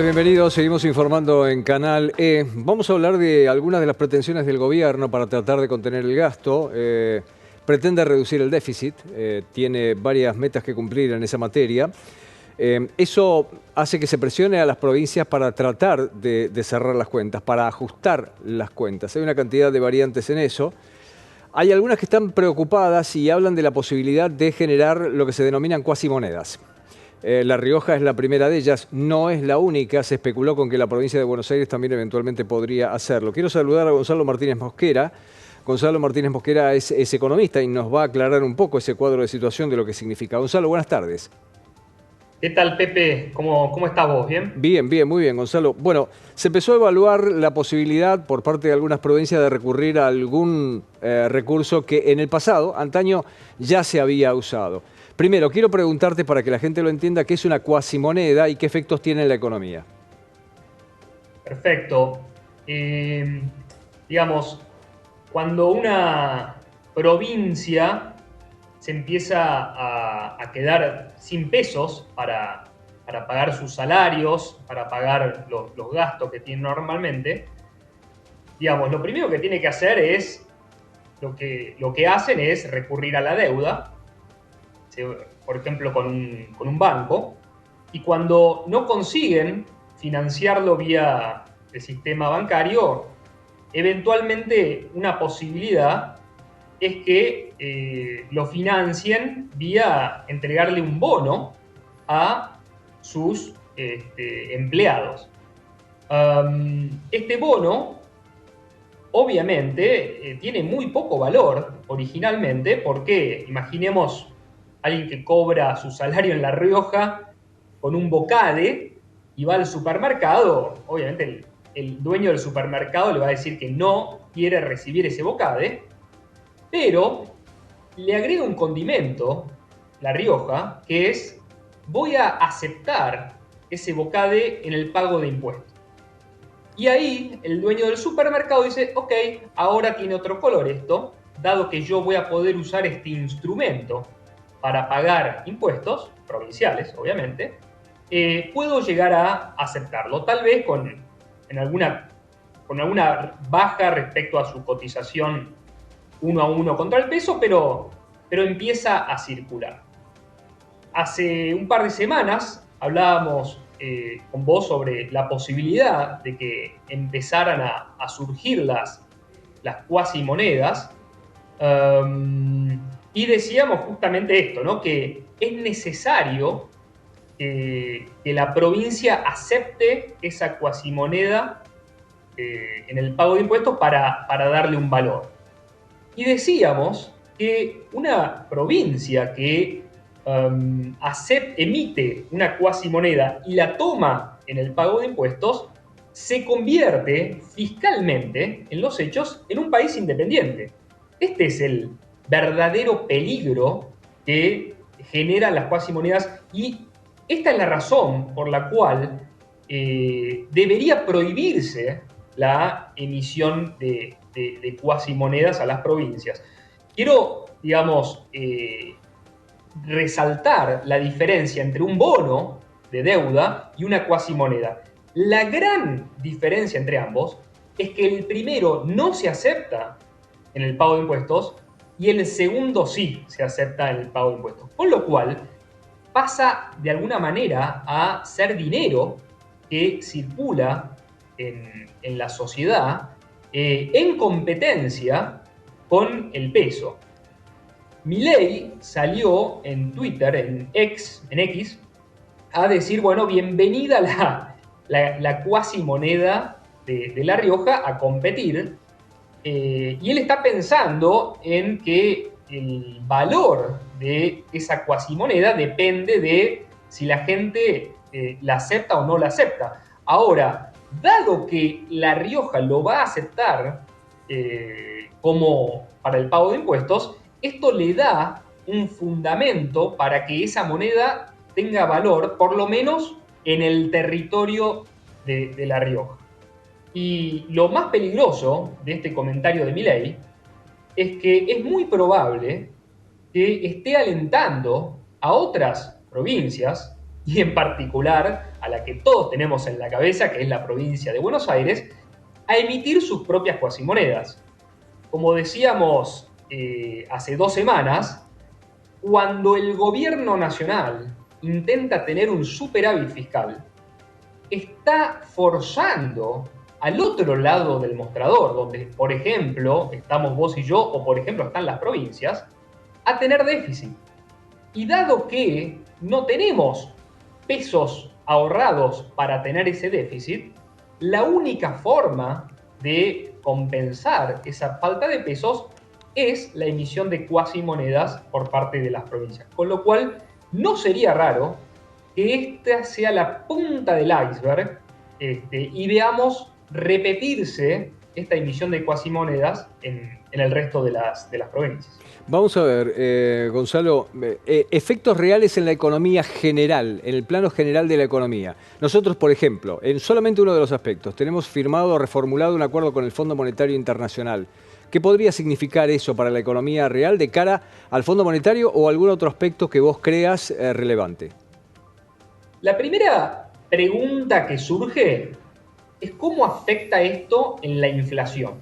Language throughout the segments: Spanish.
Bienvenidos, seguimos informando en Canal E. Vamos a hablar de algunas de las pretensiones del gobierno para tratar de contener el gasto. Pretende reducir el déficit, tiene varias metas que cumplir en esa materia. Eso hace que se presione a las provincias para tratar de cerrar las cuentas, para ajustar las cuentas. Hay una cantidad de variantes en eso. Hay algunas que están preocupadas y hablan de la posibilidad de generar lo que se denominan cuasimonedas. La Rioja es la primera de ellas, no es la única. Se especuló con que la provincia de Buenos Aires también eventualmente podría hacerlo. Quiero saludar a Gonzalo Martínez Mosquera. Gonzalo Martínez Mosquera es economista y nos va a aclarar un poco ese cuadro de situación de lo que significa. Gonzalo, buenas tardes. ¿Qué tal, Pepe? ¿Cómo estás vos? ¿Bien? Bien, muy bien, Gonzalo. Bueno, se empezó a evaluar la posibilidad por parte de algunas provincias de recurrir a algún recurso que en el pasado, antaño, ya se había usado. Primero, quiero preguntarte para que la gente lo entienda, ¿qué es una cuasimoneda y qué efectos tiene en la economía? Perfecto. Eh, digamos, cuando una provincia se empieza a quedar sin pesos para pagar sus salarios, para pagar los gastos que tiene normalmente, digamos, lo primero que tiene que hacer es, lo que hacen es recurrir a la deuda, por ejemplo, con un banco, y cuando no consiguen financiarlo vía el sistema bancario, eventualmente una posibilidad es que lo financien vía entregarle un bono a sus empleados. Este bono, obviamente, tiene muy poco valor originalmente, porque imaginemos alguien que cobra su salario en La Rioja con un bocade y va al supermercado. Obviamente el dueño del supermercado le va a decir que no quiere recibir ese bocade, pero le agrega un condimento, La Rioja, que es: voy a aceptar ese bocade en el pago de impuestos. Y ahí el dueño del supermercado dice: ok, ahora tiene otro color esto, dado que yo voy a poder usar este instrumento para pagar impuestos provinciales, obviamente, puedo llegar a aceptarlo, tal vez con alguna baja respecto a su cotización uno a uno contra el peso, pero empieza a circular. Hace un par de semanas hablábamos con vos sobre la posibilidad de que empezaran a surgir las cuasimonedas, y decíamos justamente esto, ¿no? Que es necesario que la provincia acepte esa cuasimoneda en el pago de impuestos para darle un valor. Y decíamos que una provincia que emite una cuasimoneda y la toma en el pago de impuestos, se convierte fiscalmente, en los hechos, en un país independiente. Este es el verdadero peligro que generan las cuasimonedas, y esta es la razón por la cual debería prohibirse la emisión de cuasimonedas a las provincias. Quiero, digamos, resaltar la diferencia entre un bono de deuda y una cuasimoneda. La gran diferencia entre ambos es que el primero no se acepta en el pago de impuestos y el segundo sí se acepta en el pago de impuestos. Con lo cual pasa de alguna manera a ser dinero que circula en la sociedad en competencia con el peso. Milei salió en Twitter, en X, a decir: bueno, bienvenida la cuasimoneda de La Rioja a competir. Y él está pensando en que el valor de esa cuasimoneda depende de si la gente la acepta o no la acepta. Ahora, dado que La Rioja lo va a aceptar como para el pago de impuestos, esto le da un fundamento para que esa moneda tenga valor, por lo menos en el territorio de La Rioja. Y lo más peligroso de este comentario de Milei es que es muy probable que esté alentando a otras provincias, y en particular a la que todos tenemos en la cabeza, que es la provincia de Buenos Aires, a emitir sus propias cuasimonedas. Como decíamos hace 2 semanas, cuando el gobierno nacional intenta tener un superávit fiscal, está forzando al otro lado del mostrador, donde, por ejemplo, estamos vos y yo, o por ejemplo están las provincias, a tener déficit. Y dado que no tenemos pesos ahorrados para tener ese déficit, la única forma de compensar esa falta de pesos es la emisión de cuasimonedas por parte de las provincias. Con lo cual, no sería raro que esta sea la punta del iceberg y veamos repetirse esta emisión de cuasimonedas en el resto de las provincias. Vamos a ver, Gonzalo, efectos reales en la economía general, en el plano general de la economía. Nosotros, por ejemplo, en solamente uno de los aspectos, tenemos firmado o reformulado un acuerdo con el Fondo Monetario Internacional. ¿Qué podría significar eso para la economía real de cara al Fondo Monetario o algún otro aspecto que vos creas relevante? La primera pregunta que surge es cómo afecta esto en la inflación.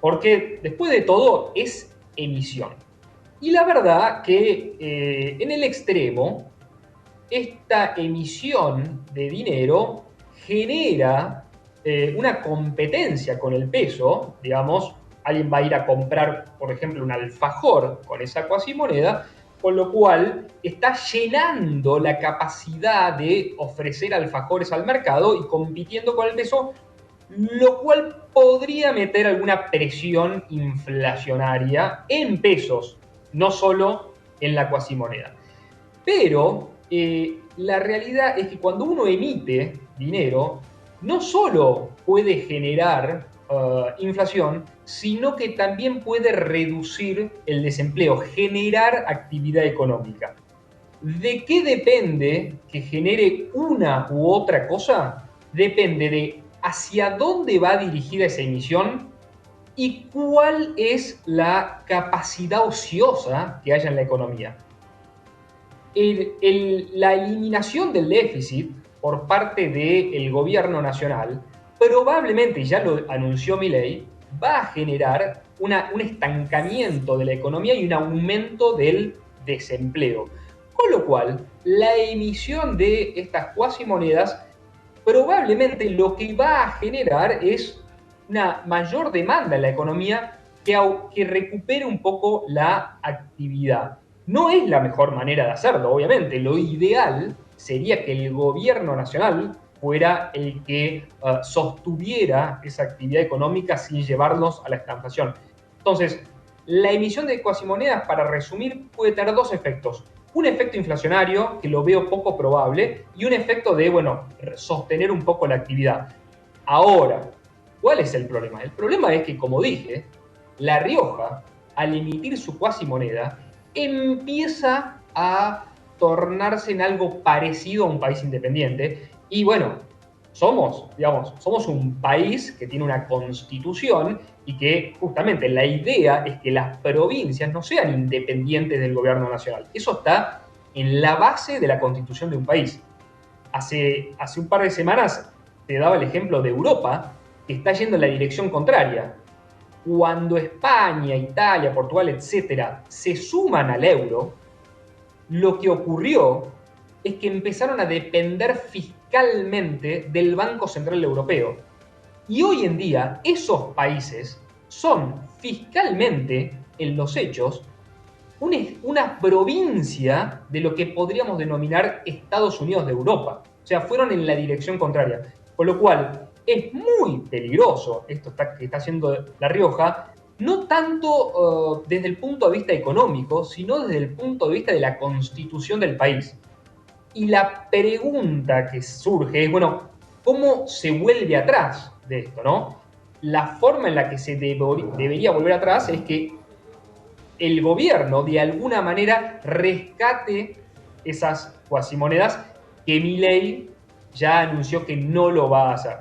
Porque después de todo es emisión. Y la verdad que en el extremo, esta emisión de dinero genera una competencia con el peso. Digamos, alguien va a ir a comprar, por ejemplo, un alfajor con esa cuasimoneda, con lo cual está llenando la capacidad de ofrecer alfajores al mercado y compitiendo con el peso, lo cual podría meter alguna presión inflacionaria en pesos, no solo en la cuasimoneda. Pero la realidad es que cuando uno emite dinero, no solo puede generar inflación, sino que también puede reducir el desempleo, generar actividad económica. ¿De qué depende que genere una u otra cosa? Depende de hacia dónde va dirigida esa emisión y cuál es la capacidad ociosa que haya en la economía. La eliminación del déficit por parte del gobierno nacional probablemente, ya lo anunció Milei, va a generar un estancamiento de la economía y un aumento del desempleo. Con lo cual, la emisión de estas cuasimonedas probablemente lo que va a generar es una mayor demanda en la economía que recupere un poco la actividad. No es la mejor manera de hacerlo, obviamente. Lo ideal sería que el gobierno nacional fuera el que sostuviera esa actividad económica sin llevarnos a la estanflación. Entonces, la emisión de cuasimonedas, para resumir, puede tener 2 efectos. Un efecto inflacionario, que lo veo poco probable, y un efecto de, sostener un poco la actividad. Ahora, ¿cuál es el problema? El problema es que, como dije, La Rioja, al emitir su cuasimoneda, empieza a tornarse en algo parecido a un país independiente. Y somos un país que tiene una constitución y que justamente la idea es que las provincias no sean independientes del gobierno nacional. Eso está en la base de la constitución de un país. Hace un par de semanas te daba el ejemplo de Europa, que está yendo en la dirección contraria. Cuando España, Italia, Portugal, etcétera, se suman al euro, lo que ocurrió es que empezaron a depender fiscalmente del Banco Central Europeo. Y hoy en día esos países son fiscalmente, en los hechos, una provincia de lo que podríamos denominar Estados Unidos de Europa. O sea, fueron en la dirección contraria. Con lo cual, es muy peligroso esto que está haciendo La Rioja, no tanto desde el punto de vista económico, sino desde el punto de vista de la constitución del país. Y la pregunta que surge es, ¿cómo se vuelve atrás de esto, no? La forma en la que se debería volver atrás es que el gobierno de alguna manera rescate esas cuasimonedas que Milei ya anunció que no lo va a hacer.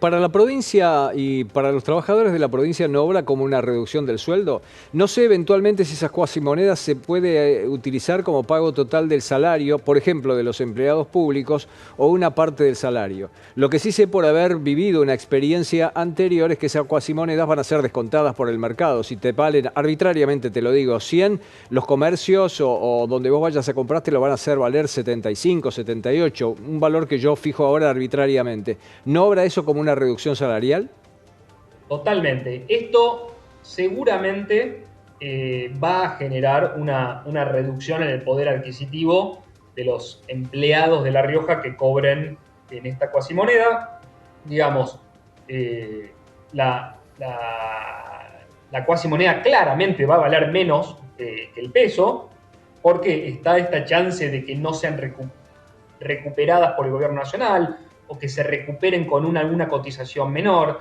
Para la provincia y para los trabajadores de la provincia no obra como una reducción del sueldo. No sé eventualmente si esas cuasimonedas se puede utilizar como pago total del salario, por ejemplo, de los empleados públicos o una parte del salario. Lo que sí sé por haber vivido una experiencia anterior es que esas cuasimonedas van a ser descontadas por el mercado. Si te valen arbitrariamente, te lo digo, 100, los comercios o donde vos vayas a comprar te lo van a hacer valer 75, 78, un valor que yo fijo ahora arbitrariamente. ¿No obra eso como una reducción salarial? Totalmente. Esto seguramente va a generar una reducción en el poder adquisitivo de los empleados de La Rioja que cobren en esta cuasimoneda. Digamos, la cuasimoneda claramente va a valer menos que el peso, porque está esta chance de que no sean recuperadas por el gobierno nacional o que se recuperen con alguna cotización menor.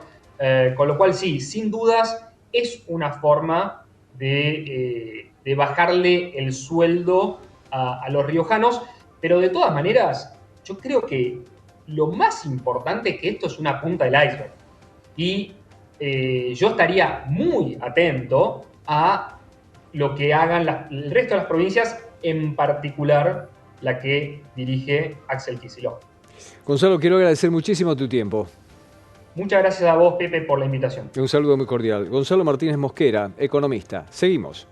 Con lo cual, sí, sin dudas, es una forma de bajarle el sueldo a los riojanos, pero de todas maneras, yo creo que lo más importante es que esto es una punta del iceberg. Y yo estaría muy atento a lo que hagan el resto de las provincias, en particular la que dirige Axel Kicillof. Gonzalo, quiero agradecer muchísimo tu tiempo. Muchas gracias a vos, Pepe, por la invitación. Un saludo muy cordial. Gonzalo Martínez Mosquera, economista. Seguimos.